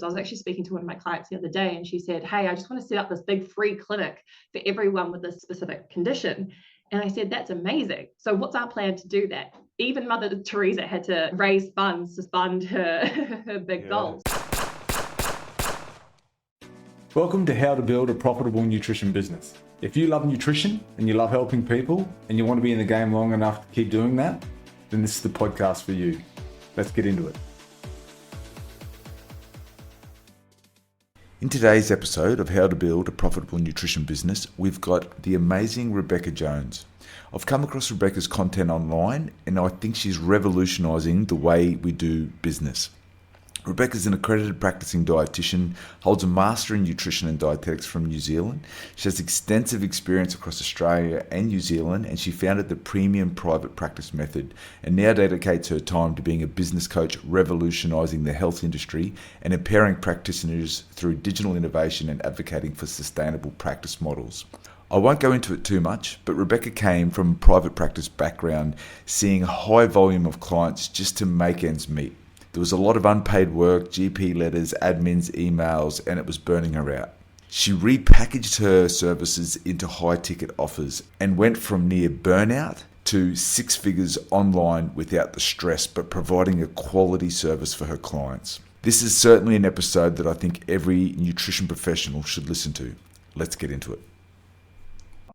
So I was actually speaking to one of my clients the other day, and she said, hey, I just want to set up this big free clinic for everyone with this specific condition. And I said, that's amazing. So what's our plan to do that? Even Mother Teresa had to raise funds to fund her big goals. Welcome to How to Build a Profitable Nutrition Business. If you love nutrition and you love helping people and you want to be in the game long enough to keep doing that, then this is the podcast for you. Let's get into it. In today's episode of How to Build a Profitable Nutrition Business, we've got the amazing Rebekah Jones. I've come across Rebekah's content online and I think she's revolutionizing the way we do business. Rebekah is an accredited practicing dietitian, holds a master in nutrition and dietetics from New Zealand. She has extensive experience across Australia and New Zealand, and she founded the premium private practice method and now dedicates her time to being a business coach, revolutionizing the health industry and empowering practitioners through digital innovation and advocating for sustainable practice models. I won't go into it too much, but Rebekah came from a private practice background, seeing a high volume of clients just to make ends meet. There was a lot of unpaid work, GP letters, admins, emails, and it was burning her out. She repackaged her services into high-ticket offers and went from near burnout to 6 figures online without the stress, but providing a quality service for her clients. This is certainly an episode that I think every nutrition professional should listen to. Let's get into it.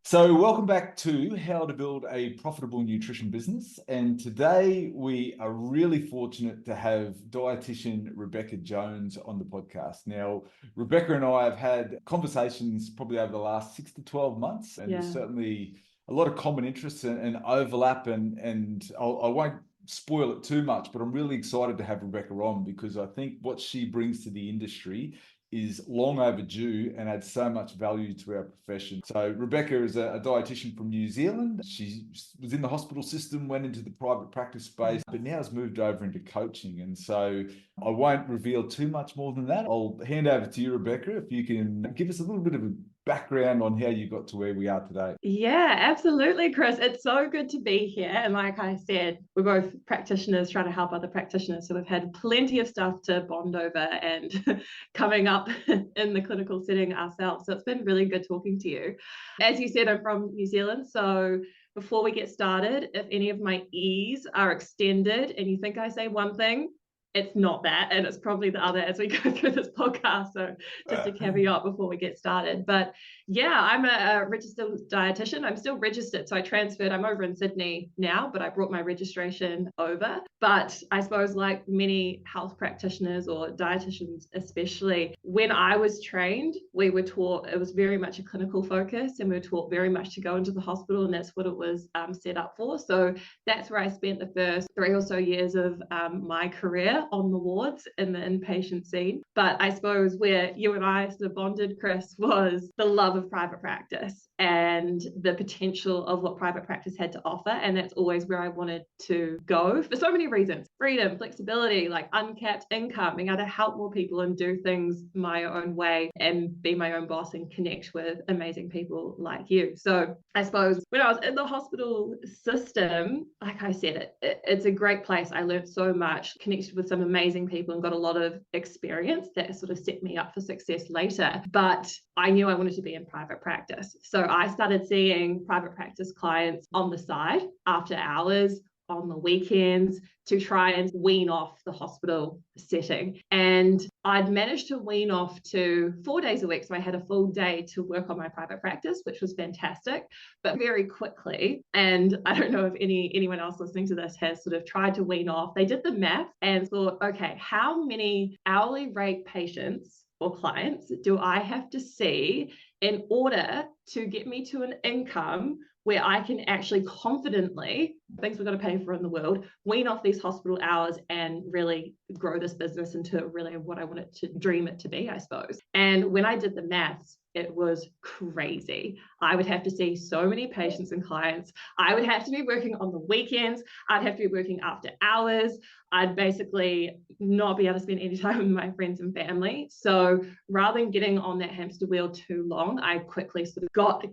So welcome back to How to Build a Profitable Nutrition Business. And today we are really fortunate to have dietitian Rebekah Jones on the podcast. Now, Rebekah and I have had conversations probably over the last 6 to 12 months, and there's certainly a lot of common interests and overlap, and I won't spoil it too much, but I'm really excited to have Rebekah on because I think what she brings to the industry is long overdue and adds so much value to our profession. So Rebekah is a dietitian from New Zealand. She was in the hospital system, went into the private practice space, but now has moved over into coaching. And so I won't reveal too much more than that. I'll hand over to you, Rebekah, if you can give us a little bit of a background on how you got to where we are today. Yeah, absolutely, Chris. It's so good to be here. And like I said, we're both practitioners trying to help other practitioners. So we've had plenty of stuff to bond over and coming up in the clinical setting ourselves. So it's been really good talking to you. As you said, I'm from New Zealand. So before we get started, if any of my E's are extended and you think I say one thing, it's not that, and it's probably the other as we go through this podcast. So just a caveat before we get started. But yeah, I'm a registered dietitian. I'm still registered. So I transferred. I'm over in Sydney now, but I brought my registration over. But I suppose like many health practitioners or dietitians especially, when I was trained, we were taught, it was very much a clinical focus, and we were taught very much to go into the hospital, and that's what it was set up for. So that's where I spent the first 3 or so years of my career on the wards in the inpatient scene. But I suppose where you and I sort of bonded, Chris, was the love of private practice and the potential of what private practice had to offer. And that's always where I wanted to go for so many reasons: freedom, flexibility, like uncapped income, being able to help more people and do things my own way and be my own boss and connect with amazing people like you. So I suppose when I was in the hospital system, like I said, it's a great place. I learned so much, connected with some amazing people and got a lot of experience that sort of set me up for success later. But I knew I wanted to be in private practice. So I started seeing private practice clients on the side, after hours, on the weekends, to try and wean off the hospital setting. And I'd managed to wean off to 4 days a week. So I had a full day to work on my private practice, which was fantastic, but very quickly. And I don't know if anyone else listening to this has sort of tried to wean off. They did the math and thought, okay, how many hourly rate patients or clients do I have to see in order to get me to an income where I can actually confidently, things we've got to pay for in the world, wean off these hospital hours and really grow this business into really what I wanted to dream it to be, I suppose. And when I did the maths, it was crazy. I would have to see so many patients and clients. I would have to be working on the weekends. I'd have to be working after hours. I'd basically not be able to spend any time with my friends and family. So rather than getting on that hamster wheel too long, I quickly sort of got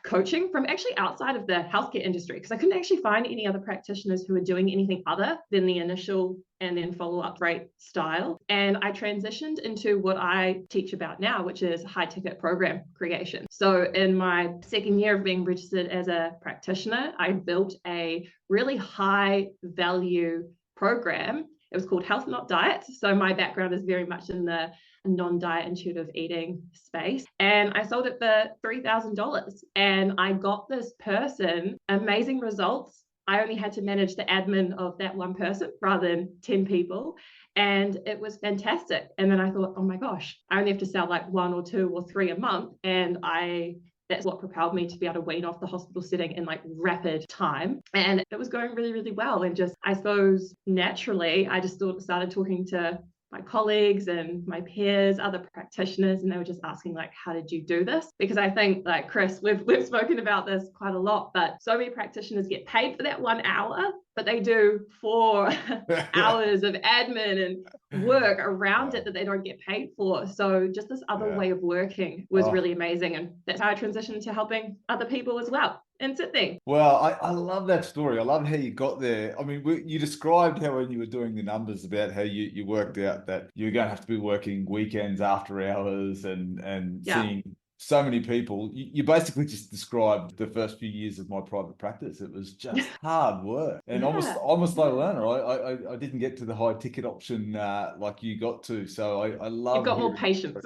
coaching from actually outside of the healthcare industry, because I couldn't actually find any other practitioners who were doing anything other than the initial and then follow-up rate style. And I transitioned into what I teach about now, which is high-ticket program creation. So in my second year of being registered as a practitioner, I built a really high-value program. It was called Health Not Diet. So my background is very much in the non-diet intuitive eating space. And I sold it for $3,000. And I got this person amazing results. I only had to manage the admin of that one person rather than 10 people. And it was fantastic. And then I thought, oh my gosh, I only have to sell like 1 or 2 or 3 a month. And that's what propelled me to be able to wean off the hospital setting in like rapid time. And it was going really, really well. And just, I suppose, naturally, I just started talking to my colleagues and my peers, other practitioners, and they were just asking like, how did you do this? Because I think, like Chris, we've spoken about this quite a lot, but so many practitioners get paid for that 1 hour, but they do 4 hours of admin and work around it that they don't get paid for. So just this other way of working was really amazing. And that's how I transitioned to helping other people as well. And Sydney. Well, I love that story. I love how you got there. I mean, you described how when you were doing the numbers about how you worked out that you were going to have to be working weekends after hours and seeing so many people. You basically just described the first few years of my private practice. It was just hard work and almost like a learner. I didn't get to the high ticket option like you got to. So I love. You've got more patience.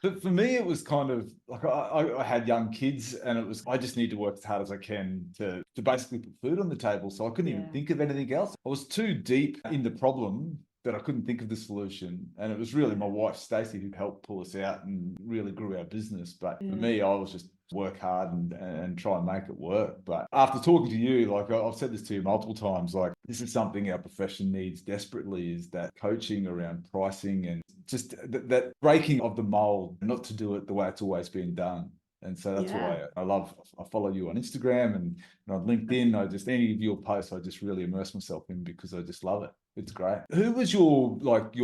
But for me, it was kind of like I had young kids, and it was I just need to work as hard as I can to basically put food on the table. So I couldn't even think of anything else. I was too deep in the problem that I couldn't think of the solution. And it was really my wife, Stacey, who helped pull us out and really grew our business. But for me, I was just work hard and try and make it work. But after talking to you, like I've said this to you multiple times, like this is something our profession needs desperately, is that coaching around pricing and just that breaking of the mold, not to do it the way it's always been done. And so that's why I follow you on Instagram and on LinkedIn. Any of your posts, I just really immerse myself in because I just love it. It's great. Who was your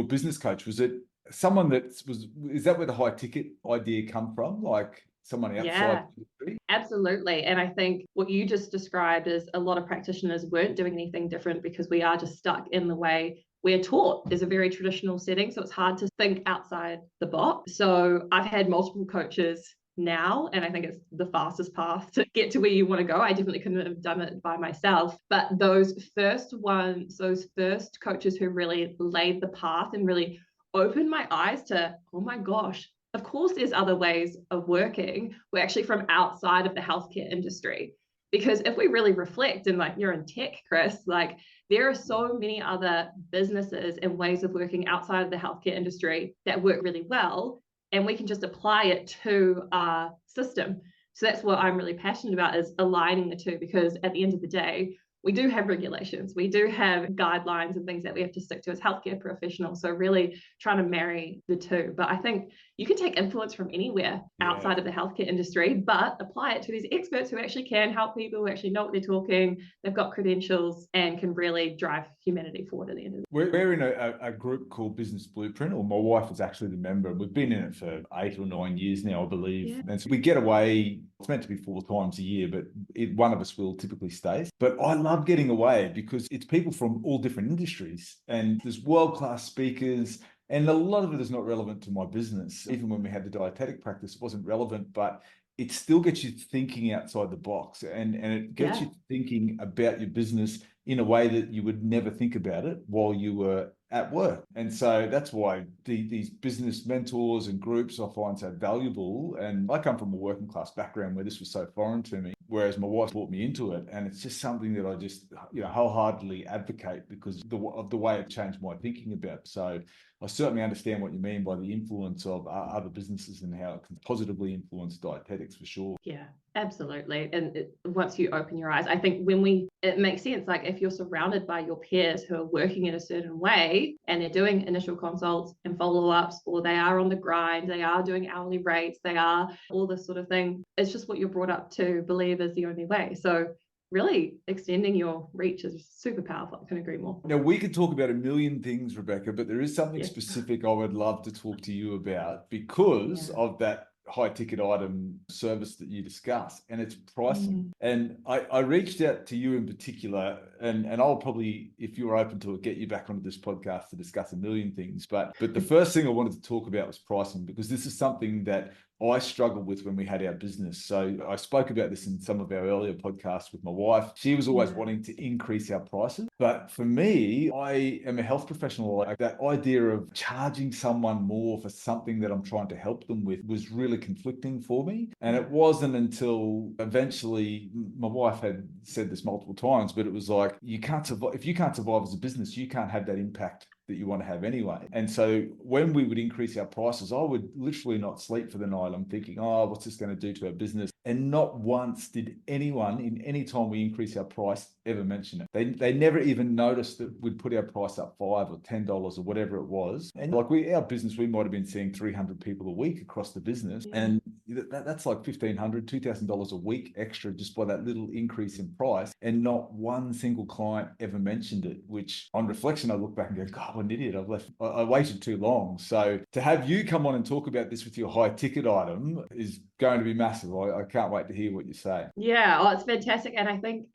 business coach? Was it someone is that where the high ticket idea come from? Like someone outside the industry? Absolutely. And I think what you just described is a lot of practitioners weren't doing anything different because we are just stuck in the way we're taught. Is a very traditional setting. So it's hard to think outside the box. So I've had multiple coaches now, and I think it's the fastest path to get to where you want to go. I definitely couldn't have done it by myself, but those first coaches who really laid the path and really opened my eyes to, oh my gosh, of course there's other ways of working, were actually from outside of the healthcare industry. Because if we really reflect, and like you're in tech, Chris, like there are so many other businesses and ways of working outside of the healthcare industry that work really well, and we can just apply it to our system. So that's what I'm really passionate about, is aligning the two, because at the end of the day, we do have regulations, we do have guidelines and things that we have to stick to as healthcare professionals. So really trying to marry the two. But I think you can take influence from anywhere outside of the healthcare industry, but apply it to these experts who actually can help people, who actually know what they're talking, they've got credentials, and can really drive humanity forward at the end of the day. We're in a group called Business Blueprint, or my wife is actually the member. We've been in it for 8 or 9 years now, I believe. And so we get away, it's meant to be 4 times a year, but one of us will typically stay. But I love getting away because it's people from all different industries, and there's world-class speakers, and a lot of it is not relevant to my business. Even when we had the dietetic practice, it wasn't relevant, but it still gets you thinking outside the box, and it gets you thinking about your business in a way that you would never think about it while you were at work. And so that's why these business mentors and groups I find so valuable. And I come from a working class background where this was so foreign to me, whereas my wife brought me into it. And it's just something that I just, wholeheartedly advocate because of the way it changed my thinking about it. So I certainly understand what you mean by the influence of other businesses and how it can positively influence dietetics, for sure. Yeah, absolutely. And once you open your eyes, I think it makes sense. Like if you're surrounded by your peers who are working in a certain way and they're doing initial consults and follow-ups, or they are on the grind, they are doing hourly rates, they are all this sort of thing. It's just what you're brought up to believe is the only way. So really extending your reach is super powerful. I couldn't agree more. Now, we could talk about a million things, Rebekah, but there is something specific I would love to talk to you about because of that high ticket item service that you discuss, and it's pricing. Mm. And I reached out to you in particular, and I'll probably, if you're open to it, get you back onto this podcast to discuss a million things. But the first thing I wanted to talk about was pricing, because this is something that I struggled with when we had our business. So I spoke about this in some of our earlier podcasts with my wife. She was always wanting to increase our prices. But for me, I am a health professional. Like, that idea of charging someone more for something that I'm trying to help them with was really conflicting for me. And it wasn't until eventually, my wife had said this multiple times, but it was like, you can't survive. If you can't survive as a business, you can't have that impact that you want to have anyway. And so when we would increase our prices, I would literally not sleep for the night. I'm thinking, oh, what's this going to do to our business? And not once did anyone in any time we increase our price ever mention it. They never even noticed that we'd put our price up $5 or $10 or whatever it was. And like our business, we might have been seeing 300 people a week across the business. And that's like $1,500, $2,000 a week extra just by that little increase in price. And not one single client ever mentioned it, which on reflection, I look back and go, God, what an idiot. I waited too long. So to have you come on and talk about this with your high ticket item is going to be massive. I can't wait to hear what you say. Yeah, oh, it's fantastic. And I think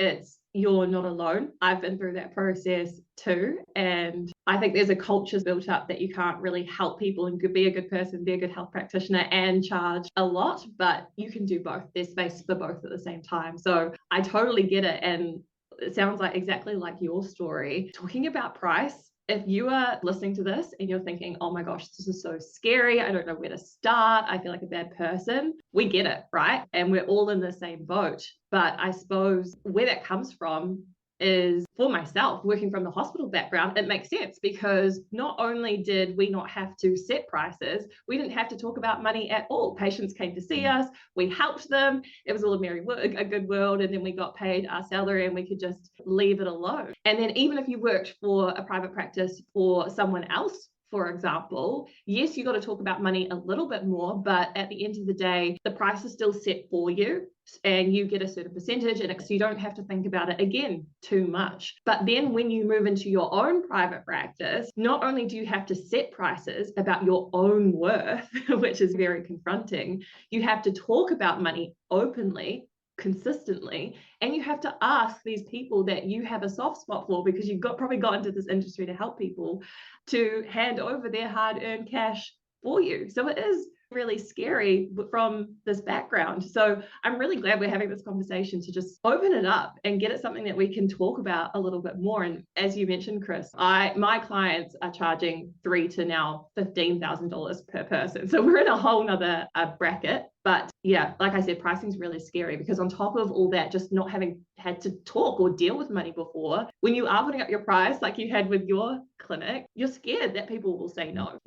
you're not alone. I've been through that process too. And I think there's a culture built up that you can't really help people and be a good person, be a good health practitioner and charge a lot, but you can do both. There's space for both at the same time. So I totally get it. And it sounds like exactly like your story. Talking about price, if you are listening to this and you're thinking, oh my gosh, this is so scary, I don't know where to start, I feel like a bad person, we get it, right? And we're all in the same boat. But I suppose where that comes from is, for myself, working from the hospital background, it makes sense, because not only did we not have to set prices, we didn't have to talk about money at all. Patients came to see us, we helped them, it was all a good world, and then we got paid our salary and we could just leave it alone. And then even if you worked for a private practice for someone else, for example, yes, you got to talk about money a little bit more, but at the end of the day, the price is still set for you and you get a certain percentage, and so you don't have to think about it again too much. But then when you move into your own private practice, not only do you have to set prices about your own worth, which is very confronting, you have to talk about money openly, consistently, and you have to ask these people that you have a soft spot for, because you've probably got into this industry to help people, to hand over their hard-earned cash for you. So it is really scary from this background. So I'm really glad we're having this conversation to just open it up and get it something that we can talk about a little bit more. And as you mentioned, Chris, my clients are charging $3,000 to now $15,000 per person. So we're in a whole nother bracket. But yeah, like I said, pricing is really scary, because on top of all that, just not having had to talk or deal with money before, when you are putting up your price, like you had with your clinic, you're scared that people will say no.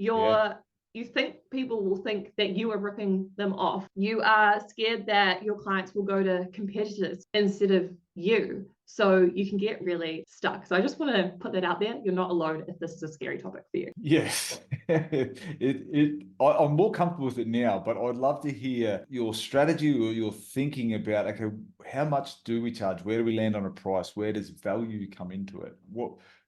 You think people will think that you are ripping them off. You are scared that your clients will go to competitors instead of you. So you can get really stuck. So I just want to put that out there. You're not alone if this is a scary topic for you. Yes, I'm more comfortable with it now, but I'd love to hear your strategy or your thinking about, okay, how much do we charge? Where do we land on a price? Where does value come into it?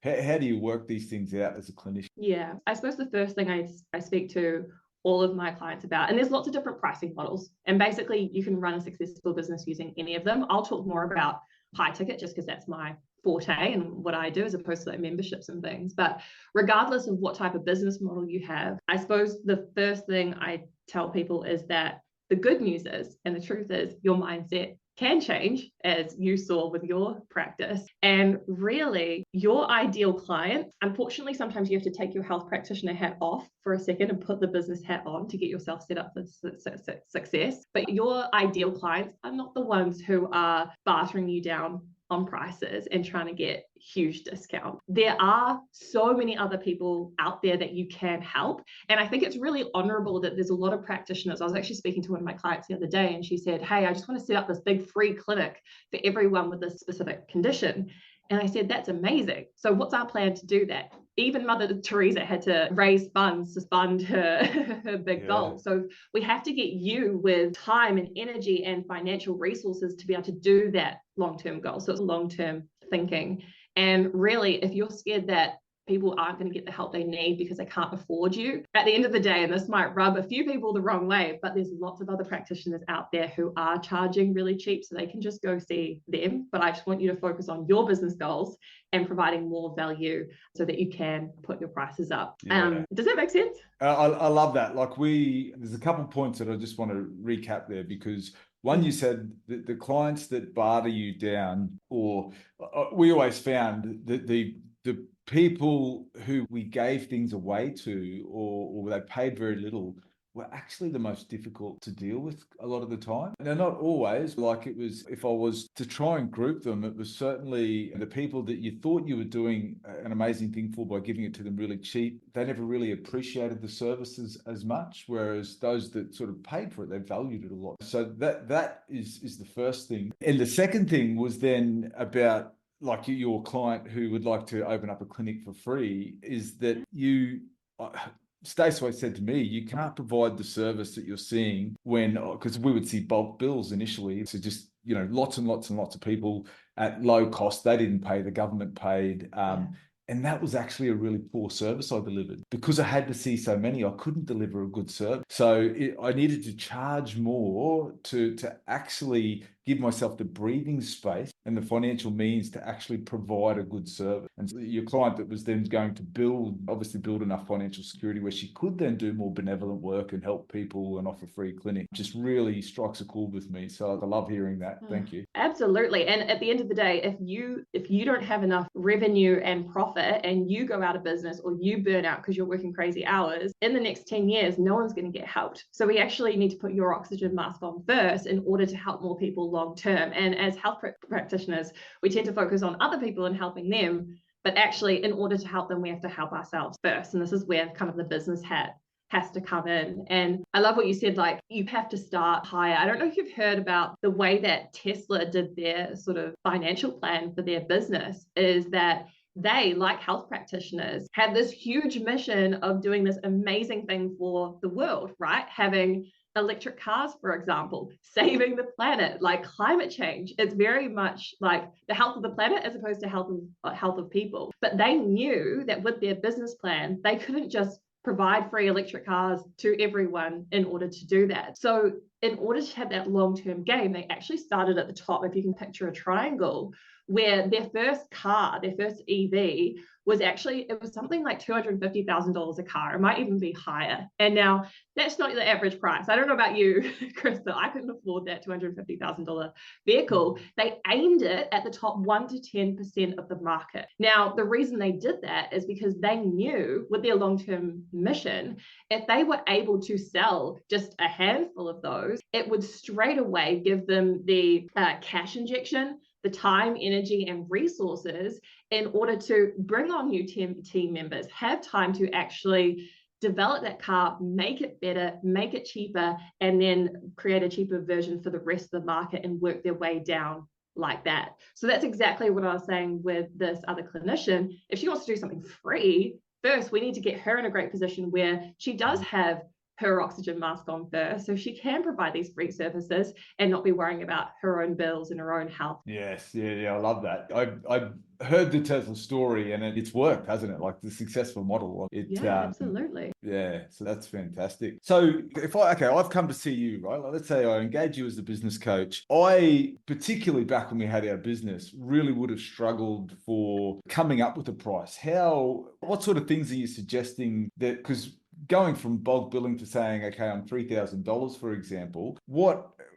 How do you work these things out as a clinician? Yeah, I suppose the first thing I speak to all of my clients about, and there's lots of different pricing models, and basically you can run a successful business using any of them. I'll talk more about high ticket just because that's my forte and what I do, as opposed to like memberships and things. But regardless of what type of business model you have, I suppose the first thing I tell people is that the good news is, and the truth is, your mindset can change, as you saw with your practice. And really, your ideal client, unfortunately, sometimes you have to take your health practitioner hat off for a second and put the business hat on to get yourself set up for success. But your ideal clients are not the ones who are bartering you down on prices and trying to get huge discount. There are so many other people out there that you can help. And I think it's really honorable that there's a lot of practitioners. I was actually speaking to one of my clients the other day, and she said, hey, I just want to set up this big free clinic for everyone with this specific condition. And I said, that's amazing. So what's our plan to do that? Even Mother Teresa had to raise funds to fund her big goal. So we have to get you with time and energy and financial resources to be able to do that long-term goal. So it's long-term thinking. And really, if you're scared that people aren't going to get the help they need because they can't afford you. At the end of the day, and this might rub a few people the wrong way, but there's lots of other practitioners out there who are charging really cheap, so they can just go see them. But I just want you to focus on your business goals and providing more value so that you can put your prices up. Yeah. Does that make sense? I love that. Like there's a couple of points that I just want to recap there, because one, you said that the clients that barter you down, or we always found that the people who we gave things away to, or they paid very little, were actually the most difficult to deal with a lot of the time. Now, not always. Like, it was, if I was to try and group them, it was certainly the people that you thought you were doing an amazing thing for by giving it to them really cheap. They never really appreciated the services as much, whereas those that sort of paid for it, they valued it a lot. So that is the first thing. And the second thing was then about, like, your client who would like to open up a clinic for free, is that Stacey said to me, you can't provide the service that you're seeing because we would see bulk bills initially. So just, lots and lots and lots of people at low cost. They didn't pay, the government paid. And that was actually a really poor service I delivered. Because I had to see so many, I couldn't deliver a good service. So I needed to charge more to actually give myself the breathing space and the financial means to actually provide a good service. And so your client that was then going to build enough financial security where she could then do more benevolent work and help people and offer free clinic just really strikes a chord with me. So I love hearing that. Thank you. Absolutely. And at the end of the day, if you don't have enough revenue and profit and you go out of business or you burn out because you're working crazy hours, in the next 10 years, no one's going to get helped. So we actually need to put your oxygen mask on first in order to help more people long term. And as health practitioners, we tend to focus on other people and helping them. But actually, in order to help them, we have to help ourselves first. And this is where kind of the business hat has to come in. And I love what you said, like, you have to start higher. I don't know if you've heard about the way that Tesla did their sort of financial plan for their business, is that they, like health practitioners, had this huge mission of doing this amazing thing for the world, right? Having electric cars, for example, saving the planet, like climate change. It's very much like the health of the planet as opposed to health of people. But they knew that with their business plan, they couldn't just provide free electric cars to everyone in order to do that. So in order to have that long-term gain, they actually started at the top, if you can picture a triangle, where their first car, their first EV, it was something like $250,000 a car. It might even be higher. And now that's not the average price. I don't know about you, Chris, but I couldn't afford that $250,000 vehicle. They aimed it at the top 1 to 10% of the market. Now, the reason they did that is because they knew with their long-term mission, if they were able to sell just a handful of those, it would straight away give them the cash injection, the time, energy, and resources in order to bring on new team members, have time to actually develop that car, make it better, make it cheaper, and then create a cheaper version for the rest of the market and work their way down like that. So that's exactly what I was saying with this other clinician. If she wants to do something free, first we need to get her in a great position where she does have her oxygen mask on first, so she can provide these free services and not be worrying about her own bills and her own health. Yes, yeah, I love that. I heard the Tesla story, and it's worked, hasn't it? Like the successful model. Absolutely. Yeah, so that's fantastic. So I've come to see you, right? Like, let's say I engage you as a business coach. I, particularly back when we had our business, really would have struggled for coming up with a price. What sort of things are you suggesting that, because going from bulk billing to saying, okay, I'm $3,000, for example,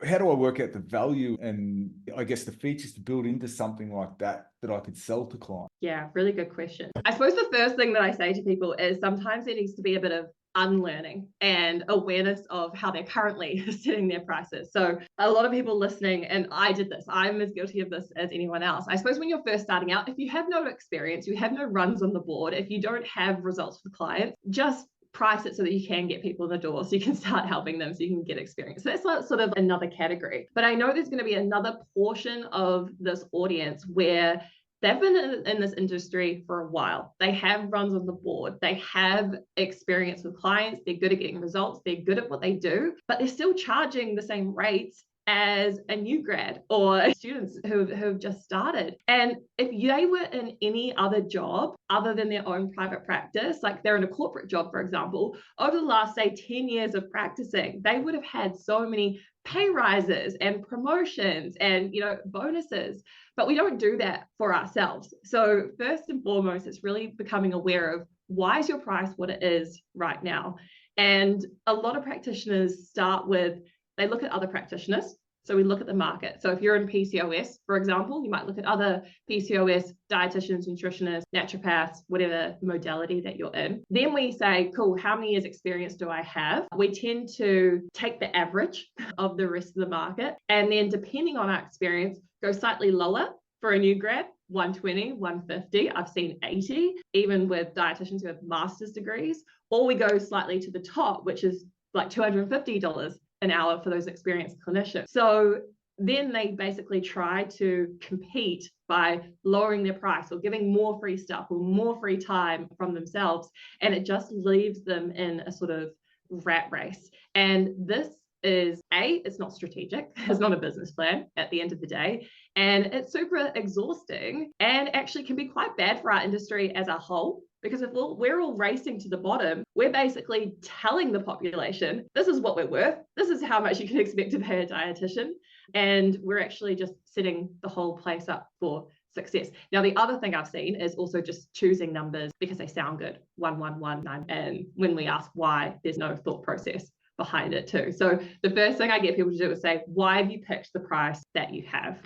how do I work out the value and I guess the features to build into something like that I could sell to clients? Yeah, really good question. I suppose the first thing that I say to people is sometimes there needs to be a bit of unlearning and awareness of how they're currently setting their prices. So a lot of people listening, and I did this, I'm as guilty of this as anyone else. I suppose when you're first starting out, if you have no experience, you have no runs on the board, if you don't have results with clients, just price it so that you can get people in the door, so you can start helping them, so you can get experience. So that's sort of another category. But I know there's going to be another portion of this audience where they've been in this industry for a while. They have runs on the board. They have experience with clients. They're good at getting results. They're good at what they do, but they're still charging the same rates as a new grad or students who have just started. And if they were in any other job other than their own private practice, like they're in a corporate job, for example, over the last, say, 10 years of practicing, they would have had so many pay rises and promotions and, bonuses. But we don't do that for ourselves. So first and foremost, it's really becoming aware of why is your price what it is right now. And a lot of practitioners start with, they look at other practitioners. So we look at the market. So if you're in PCOS, for example, you might look at other PCOS dietitians, nutritionists, naturopaths, whatever modality that you're in. Then we say, cool, how many years experience do I have? We tend to take the average of the rest of the market. And then depending on our experience, go slightly lower for a new grad, 120, 150. I've seen 80, even with dietitians who have master's degrees. Or we go slightly to the top, which is like $250 an hour for those experienced clinicians. So then they basically try to compete by lowering their price or giving more free stuff or more free time from themselves. And it just leaves them in a sort of rat race. And this is it's not strategic. It's not a business plan at the end of the day. And it's super exhausting and actually can be quite bad for our industry as a whole. Because if we're all racing to the bottom, we're basically telling the population, this is what we're worth. This is how much you can expect to pay a dietitian. And we're actually just setting the whole place up for success. Now, the other thing I've seen is also just choosing numbers because they sound good, 1119. And when we ask why, there's no thought process behind it too. So the first thing I get people to do is say, why have you picked the price that you have?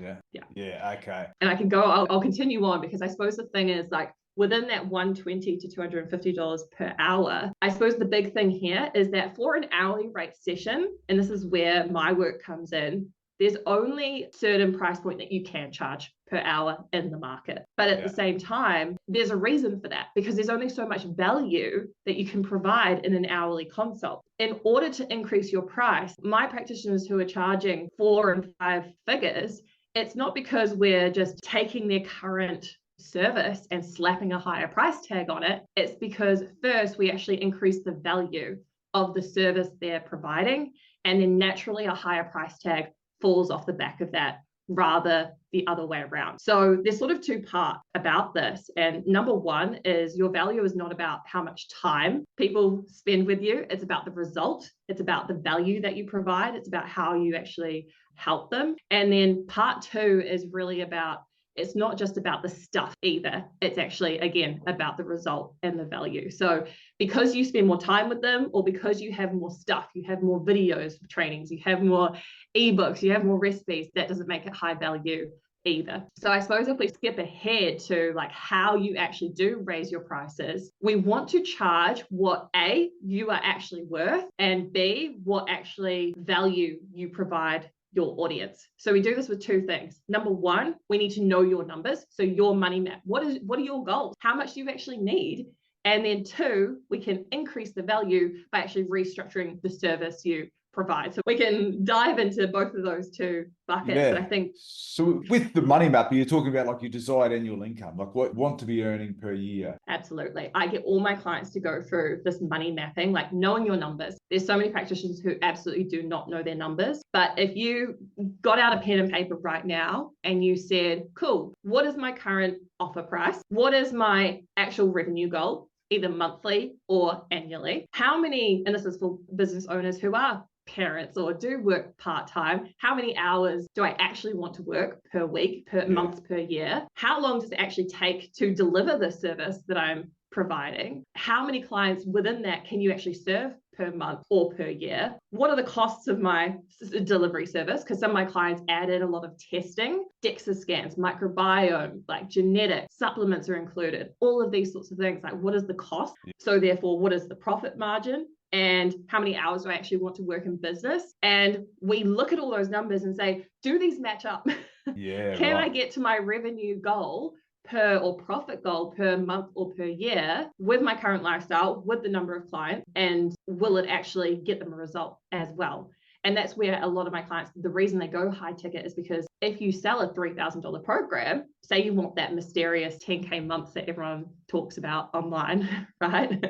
Yeah, okay. And I can go, I'll continue on because I suppose the thing is like, within that $120 to $250 per hour, I suppose the big thing here is that for an hourly rate session, and this is where my work comes in, there's only a certain price point that you can charge per hour in the market. But at the same time, there's a reason for that because there's only so much value that you can provide in an hourly consult. In order to increase your price, my practitioners who are charging 4 and 5 figures, it's not because we're just taking their current service and slapping a higher price tag on it. It's because first we actually increase the value of the service they're providing, and then naturally a higher price tag falls off the back of that rather the other way around. So there's sort of two parts about this. And number one is your value is not about how much time people spend with you. It's about the result. It's about the value that you provide. It's about how you actually help them. And then part two is really about, it's not just about the stuff either. It's actually, again, about the result and the value. So because you spend more time with them or because you have more stuff, you have more videos, trainings, you have more ebooks, you have more recipes, that doesn't make it high value either. So I suppose if we skip ahead to like how you actually do raise your prices, we want to charge what A, you are actually worth, and B, what actually value you provide your audience. So we do this with two things. Number one, we need to know your numbers. So your money map. What are your goals? How much do you actually need? And then two, we can increase the value by actually restructuring the service you provide. So we can dive into both of those two buckets. Yeah. But I think so with the money map, you're talking about like your desired annual income, like what you want to be earning per year. Absolutely. I get all my clients to go through this money mapping, like knowing your numbers. There's so many practitioners who absolutely do not know their numbers. But if you got out a pen and paper right now and you said, cool, what is my current offer price? What is my actual revenue goal, either monthly or annually? How many, and this is for business owners who are parents or do work part-time, how many hours do I actually want to work per week, per month, per year? How long does it actually take to deliver the service that I'm providing? How many clients within that can you actually serve per month or per year? What are the costs of my delivery service? Because some of my clients add in a lot of testing, DEXA scans, microbiome, like genetics, supplements are included, all of these sorts of things. Like what is the cost? So therefore, what is the profit margin? And how many hours do I actually want to work in business? And we look at all those numbers and say, do these match up? Can I get to my revenue goal or profit goal per month or per year with my current lifestyle, with the number of clients, and will it actually get them a result as well? And that's where a lot of my clients, the reason they go high ticket is because if you sell a $3,000 program, say you want that mysterious 10K months that everyone talks about online, right?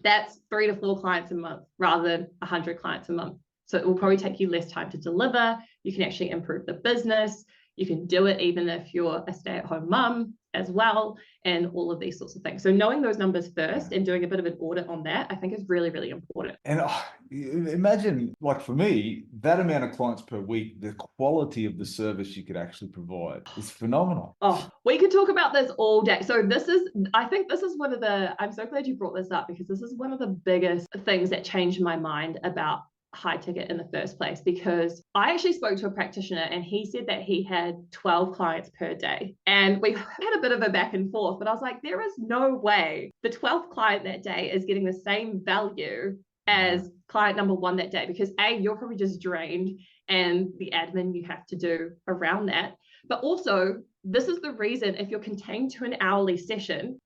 That's 3 to 4 clients a month rather than 100 clients a month. So it will probably take you less time to deliver. You can actually improve the business. You can do it even if you're a stay-at-home mum as well, and all of these sorts of things. So knowing those numbers first and doing a bit of an audit on that, I think is really, really important. And imagine, like for me, that amount of clients per week, the quality of the service you could actually provide is phenomenal. Oh, we could talk about this all day. So I think this is one of I'm so glad you brought this up, because this is one of the biggest things that changed my mind about high ticket in the first place, because I actually spoke to a practitioner and he said that he had 12 clients per day, and we had a bit of a back and forth, but I was like, there is no way the 12th client that day is getting the same value as client number one that day, because you're probably just drained, and the admin you have to do around that. But also, this is the reason, if you're contained to an hourly session,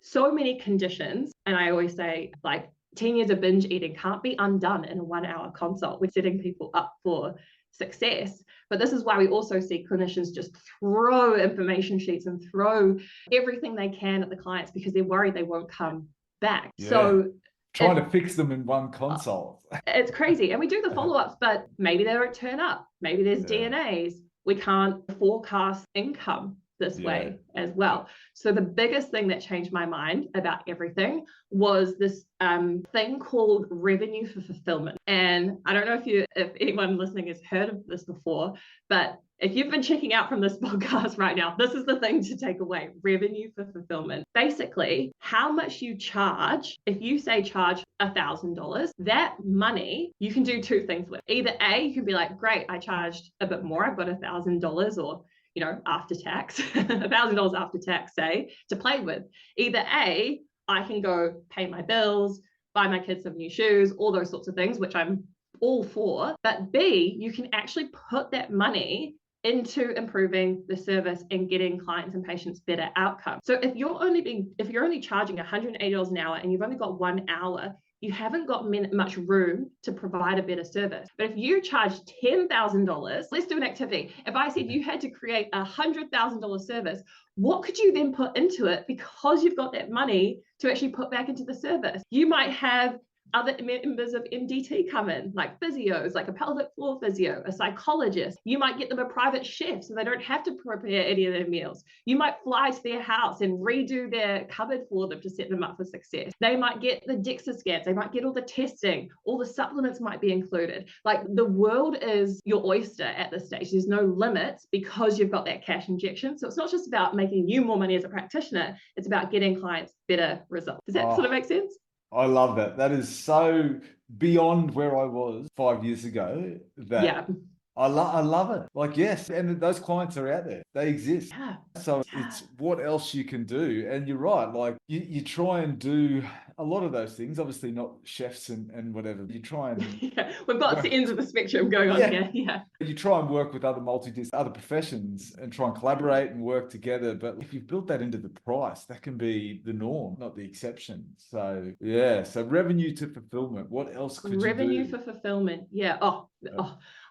so many conditions, and I always say, like, 10 years of binge eating can't be undone in a 1 hour consult. We're setting people up for success. But this is why we also see clinicians just throw information sheets and throw everything they can at the clients, because they're worried they won't come back. Yeah. So trying to fix them in one consult. It's crazy. And we do the follow-ups, but maybe they don't turn up. Maybe there's DNAs. We can't forecast income this way as well. So the biggest thing that changed my mind about everything was this thing called revenue for fulfillment. And I don't know if anyone listening has heard of this before, but if you've been checking out from this podcast right now, this is the thing to take away: revenue for fulfillment. Basically, how much you charge. If you say charge $1,000, that money you can do two things with. Either you can be like, great, I charged a bit more, I've got $1,000, or after tax, $1,000 after tax, say, to play with. Either I can go pay my bills, buy my kids some new shoes, all those sorts of things, which I'm all for. But B, you can actually put that money into improving the service and getting clients and patients better outcomes. So if you're only charging $180 an hour and you've only got 1 hour, you haven't got much room to provide a better service. But if you charge $10,000, let's do an activity. If I said you had to create a $100,000 service, what could you then put into it, because you've got that money to actually put back into the service? You might have other members of MDT come in, like physios, like a pelvic floor physio, a psychologist. You might get them a private chef so they don't have to prepare any of their meals. You might fly to their house and redo their cupboard for them to set them up for success. They might get the DEXA scans. They might get all the testing. All the supplements might be included. Like, the world is your oyster at this stage. There's no limits, because you've got that cash injection. So it's not just about making you more money as a practitioner. It's about getting clients better results. Does that sort of make sense? I love that. That is so beyond where I was 5 years ago. I love it. Like, yes, and those clients are out there. They exist. So it's what else you can do. And you're right. Like, you try and do a lot of those things. Obviously not chefs and whatever. You try and we've got the ends of the spectrum going on here. You try and work with other professions and try and collaborate and work together. But if you've built that into the price, that can be the norm, not the exception. So so revenue to fulfillment. What else could you do? Revenue for fulfillment.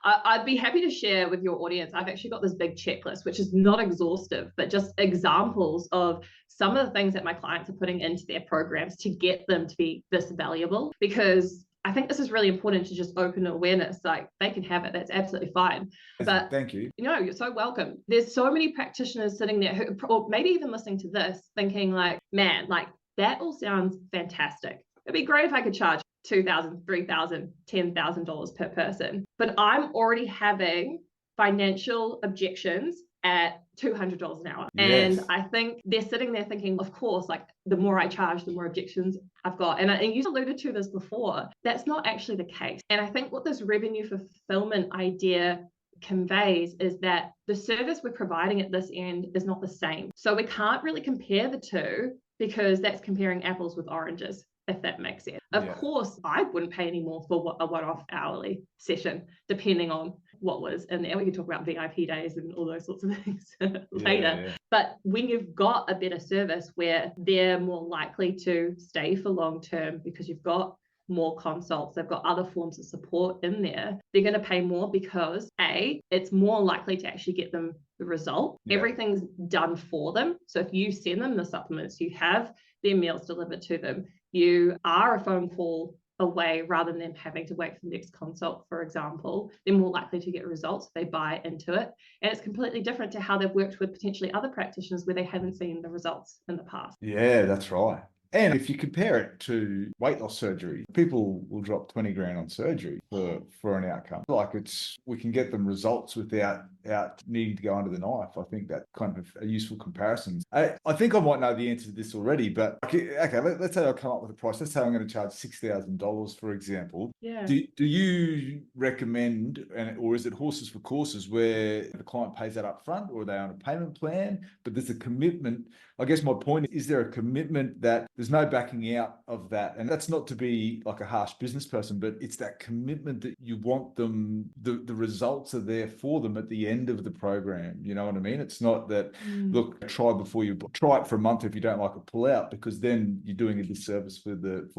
I'd be happy to share with your audience. I've actually got this big checklist, which is not exhaustive, but just examples of some of the things that my clients are putting into their programs to get them to be this valuable. Because I think this is really important to just open awareness. Like, they can have it. That's absolutely fine. But thank you. You're so welcome. There's so many practitioners sitting there who, or maybe even listening to this, thinking like, man, like, that all sounds fantastic. It'd be great if I could charge $2,000, $3,000, $10,000 per person. But I'm already having financial objections at $200 an hour. Yes. And I think they're sitting there thinking, of course, like, the more I charge, the more objections I've got. And you alluded to this before. That's not actually the case. And I think what this revenue for fulfillment idea conveys is that the service we're providing at this end is not the same. So we can't really compare the two, because that's comparing apples with oranges, if that makes sense. Of course, I wouldn't pay any more for a one-off hourly session, depending on what was in there. We can talk about VIP days and all those sorts of things later. But when you've got a better service where they're more likely to stay for long term, because you've got more consults, they've got other forms of support in there, they're going to pay more, because it's more likely to actually get them the result. Everything's done for them. So if you send them the supplements, you have their meals delivered to them, you are a phone call away rather than them having to wait for the next consult, for example, they're more likely to get results if they buy into it. And it's completely different to how they've worked with potentially other practitioners where they haven't seen the results in the past. Yeah, that's right. And if you compare it to weight loss surgery, people will drop 20 grand on surgery for an outcome. Like we can get them results without needing to go under the knife. I think that's kind of a useful comparison. I think I might know the answer to this already, but okay, let's say I come up with a price. Let's say I'm going to charge $6,000, for example. Yeah. Do you recommend, or is it horses for courses where the client pays that up front, or are they on a payment plan, but there's a commitment? I guess my point is there a commitment that there's no backing out of that? And that's not to be like a harsh business person, but it's that commitment that you want them, the results are there for them at the end of the program. You know what I mean? It's not that, look, try it for a month. If you don't like it, pull out, because then you're doing a disservice for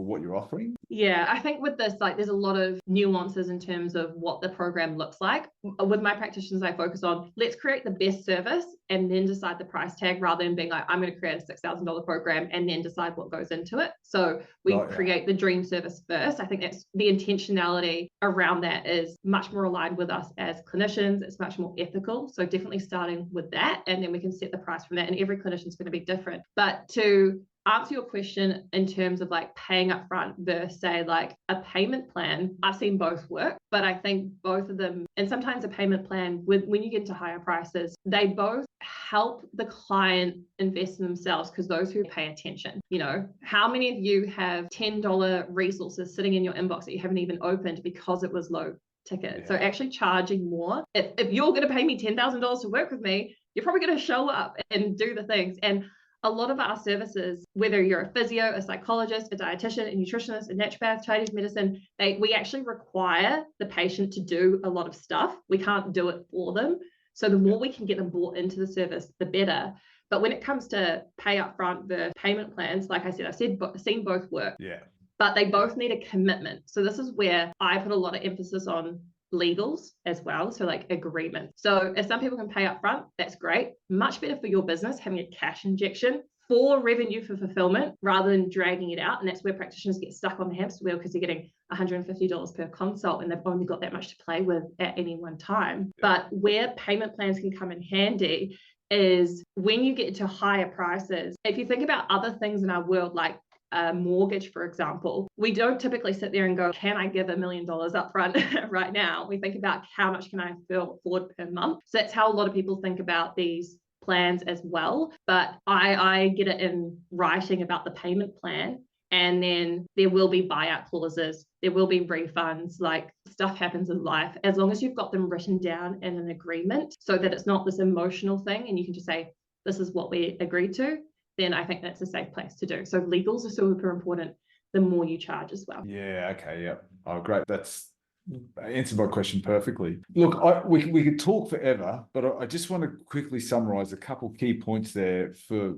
what you're offering. Yeah, I think with this, like, there's a lot of nuances in terms of what the program looks like. With my practitioners, I focus on, let's create the best service and then decide the price tag, rather than being like, I'm going to create a $6,000 program and then decide what goes into it. So we create the dream service first. I think that's the intentionality around that is much more aligned with us as clinicians. It's much more ethical. So definitely starting with that, and then we can set the price from that. And every clinician is going to be different. But to answer your question in terms of like paying up front versus say like a payment plan, I've seen both work, but I think both of them, and sometimes a payment plan when you get into higher prices, they both help the client invest in themselves, because those who pay attention, you know, how many of you have $10 resources sitting in your inbox that you haven't even opened because it was low ticket? Yeah. So actually charging more, if you're going to pay me $10,000 to work with me, you're probably going to show up and do the things. And a lot of our services, whether you're a physio, a psychologist, a dietitian, a nutritionist, a naturopath, Chinese medicine, we actually require the patient to do a lot of stuff. We can't do it for them. So the more we can get them bought into the service, the better. But when it comes to pay up front, the payment plans, like I said, I've seen both work. Yeah. But they both need a commitment. So this is where I put a lot of emphasis on legals as well, so like agreement. So if some people can pay up front, that's great. Much better for your business having a cash injection for revenue for fulfillment rather than dragging it out. And that's where practitioners get stuck on the hamster wheel, because they're getting $150 per consult and they've only got that much to play with at any one time. But where payment plans can come in handy is when you get to higher prices. If you think about other things in our world, like a mortgage, for example, we don't typically sit there and go, can I give $1 million up front right now? We think about how much can I afford per month. So that's how a lot of people think about these plans as well. But I get it in writing about the payment plan. And then there will be buyout clauses. There will be refunds, like stuff happens in life. As long as you've got them written down in an agreement so that it's not this emotional thing and you can just say, this is what we agreed to, then I think that's a safe place to do. So legals are super important the more you charge as well. Yeah, okay, yeah. Oh, great. That's answered my question perfectly. Look, we could talk forever, but I just want to quickly summarize a couple key points there for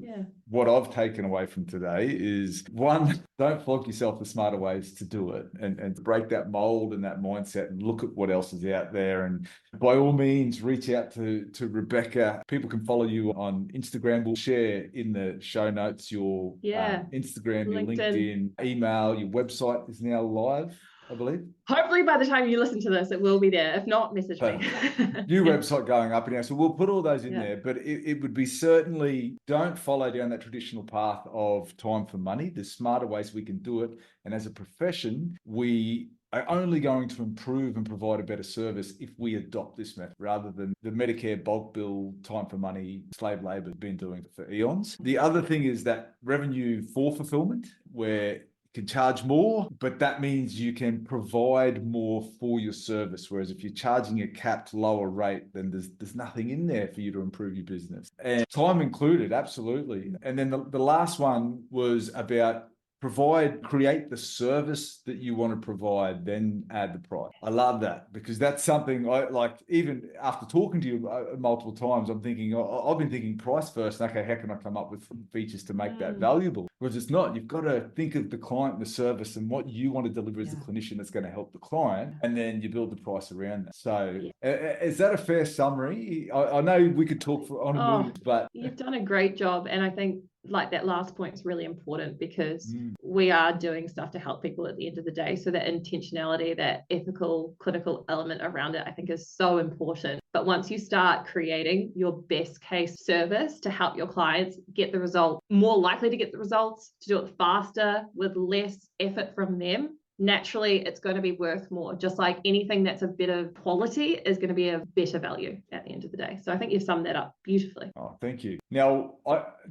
what I've taken away from today is, one, don't flog yourself with smarter ways to do it and break that mold and that mindset and look at what else is out there. And by all means, reach out to Rebekah. People can follow you on Instagram. We'll share in the show notes your Instagram, your LinkedIn, email, your website is now live, I believe. Hopefully by the time you listen to this, it will be there. If not, message me. New website going up now. So we'll put all those in there, but it would be certainly, don't follow down that traditional path of time for money. There's smarter ways we can do it. And as a profession, we are only going to improve and provide a better service if we adopt this method rather than the Medicare bulk bill, time for money, slave labor has been doing for eons. The other thing is that revenue for fulfillment, where can charge more, but that means you can provide more for your service. Whereas if you're charging a capped lower rate, then there's nothing in there for you to improve your business. And time included, absolutely. And then the last one was about create the service that you want to provide, then add the price. I love that, because that's something I like. Even after talking to you multiple times, I've been thinking price first. Okay, how can I come up with features to make that valuable? Because it's not. You've got to think of the client, the service, and what you want to deliver as a clinician that's going to help the client, and then you build the price around that. So is that a fair summary? I know we could talk for on a minute, but you've done a great job. And I think like that last point is really important, because we are doing stuff to help people at the end of the day. So that intentionality, that ethical, clinical element around it, I think is so important. But once you start creating your best case service to help your clients get the result, more likely to get the results, to do it faster with less effort from them, naturally it's going to be worth more. Just like anything that's a better quality is going to be a better value at the end of the day. So I think you've summed that up beautifully. Oh, thank you. Now,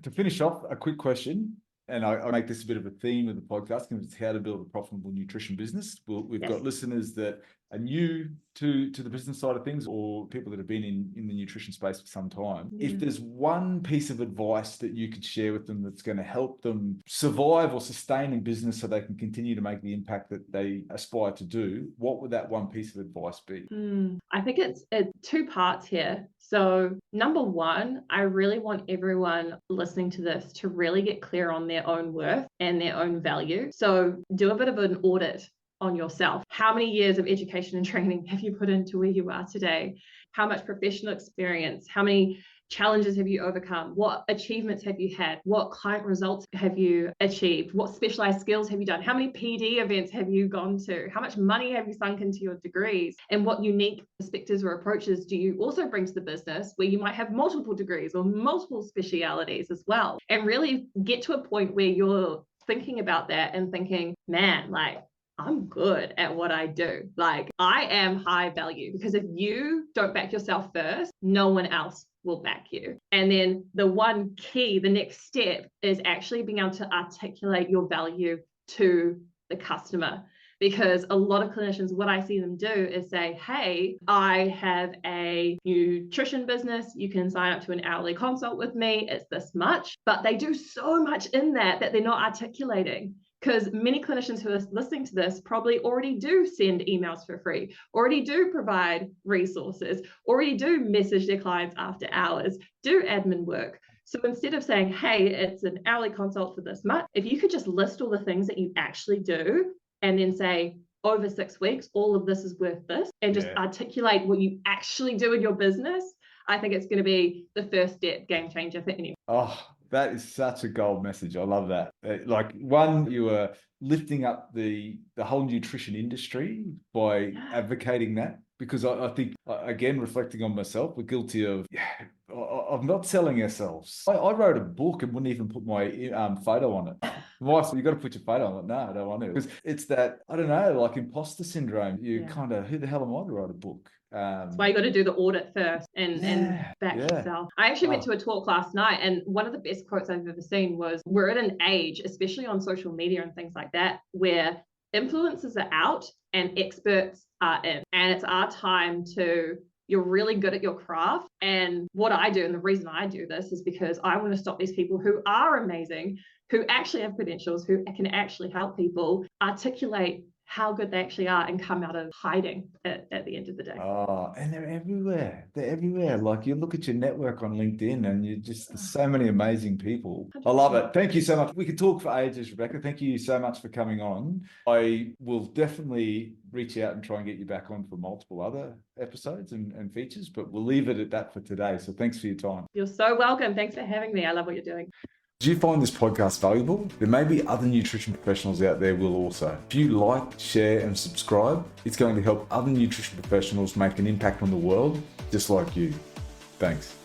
to finish off, a quick question, and I make this a bit of a theme of the podcast, because it's how to build a profitable nutrition business. We've got listeners that are new to the business side of things, or people that have been in the nutrition space for some time. If there's one piece of advice that you could share with them that's going to help them survive or sustain in business so they can continue to make the impact that they aspire to do, what would that one piece of advice be? I think it's two parts here. So number one, I really want everyone listening to this to really get clear on their own worth and their own value. So do a bit of an audit on yourself. How many years of education and training have you put into where you are today? How much professional experience? How many challenges have you overcome? What achievements have you had? What client results have you achieved? What specialized skills have you done? How many PD events have you gone to? How much money have you sunk into your degrees? And what unique perspectives or approaches do you also bring to the business, where you might have multiple degrees or multiple specialities as well? And really get to a point where you're thinking about that and thinking, man, like, I'm good at what I do. Like, I am high value, because if you don't back yourself first, no one else will back you. And then the next step is actually being able to articulate your value to the customer. Because a lot of clinicians, what I see them do is say, hey, I have a nutrition business. You can sign up to an hourly consult with me. It's this much. But they do so much in that they're not articulating. Because many clinicians who are listening to this probably already do send emails for free, already do provide resources, already do message their clients after hours, do admin work. So instead of saying, hey, it's an hourly consult for this much, if you could just list all the things that you actually do and then say, over 6 weeks, all of this is worth this, and just articulate what you actually do in your business, I think it's going to be the first step, game changer for anyone. Oh, that is such a gold message. I love that. Like, one, you are lifting up the whole nutrition industry by advocating that, because I think, again, reflecting on myself, we're guilty of not selling ourselves. I wrote a book and wouldn't even put my photo on it. Wife, you got to put your photo on it. No, I don't want to. Because it's that, I don't know, like imposter syndrome. You kind of, who the hell am I to write a book? That's why you got to do the audit first and back yourself. I actually went to a talk last night, and one of the best quotes I've ever seen was, we're at an age, especially on social media and things like that, where influencers are out and experts are in. And it's our time to, you're really good at your craft. And what I do, and the reason I do this, is because I want to stop these people who are amazing, who actually have credentials, who can actually help people articulate how good they actually are and come out of hiding at the end of the day. Oh, and they're everywhere. They're everywhere. Like, you look at your network on LinkedIn and you just, there's so many amazing people. 100%. I love it. Thank you so much. We could talk for ages, Rebekah. Thank you so much for coming on. I will definitely reach out and try and get you back on for multiple other episodes and features, but we'll leave it at that for today. So thanks for your time. You're so welcome. Thanks for having me. I love what you're doing. Did you find this podcast valuable? There may be other nutrition professionals out there will also. If you like, share, and subscribe, it's going to help other nutrition professionals make an impact on the world just like you. Thanks.